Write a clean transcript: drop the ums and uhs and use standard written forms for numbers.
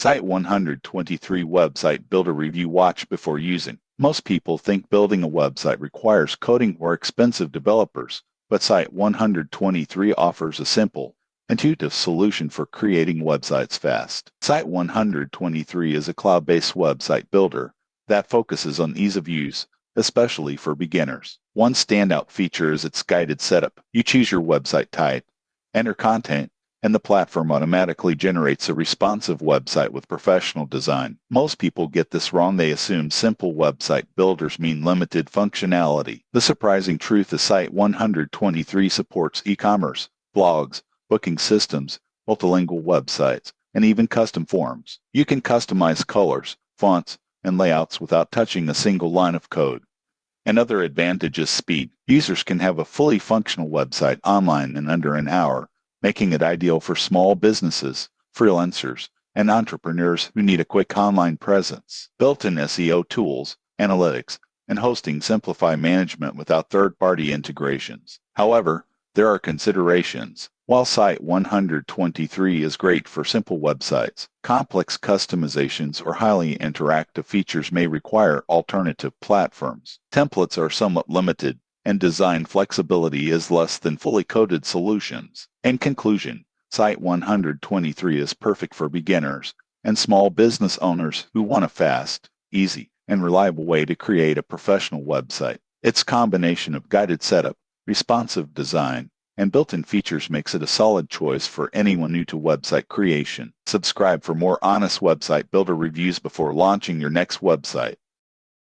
Site 123 Website Builder Review. Watch before using. Most people think building a website requires coding or expensive developers, but Site 123 offers a simple, intuitive solution for creating websites fast. Site 123 is a cloud-based website builder that focuses on ease of use, especially for beginners. One standout feature is its guided setup. You choose your website type, enter content, and the platform automatically generates a responsive website with professional design. Most people get this wrong. They assume simple website builders mean limited functionality. The surprising truth is Site 123 supports e-commerce, blogs, booking systems, multilingual websites, and even custom forms. You can customize colors, fonts, and layouts without touching a single line of code. Another advantage is speed. Users can have a fully functional website online in under an hour, making it ideal for small businesses, freelancers, and entrepreneurs who need a quick online presence. Built-in SEO tools, analytics, and hosting simplify management without third-party integrations. However, there are considerations. While Site 123 is great for simple websites, complex customizations or highly interactive features may require alternative platforms. Templates are somewhat limited, and design flexibility is less than fully coded solutions. In conclusion, Site 123 is perfect for beginners and small business owners who want a fast, easy, and reliable way to create a professional website. Its combination of guided setup, responsive design, and built-in features makes it a solid choice for anyone new to website creation. Subscribe for more honest website builder reviews before launching your next website.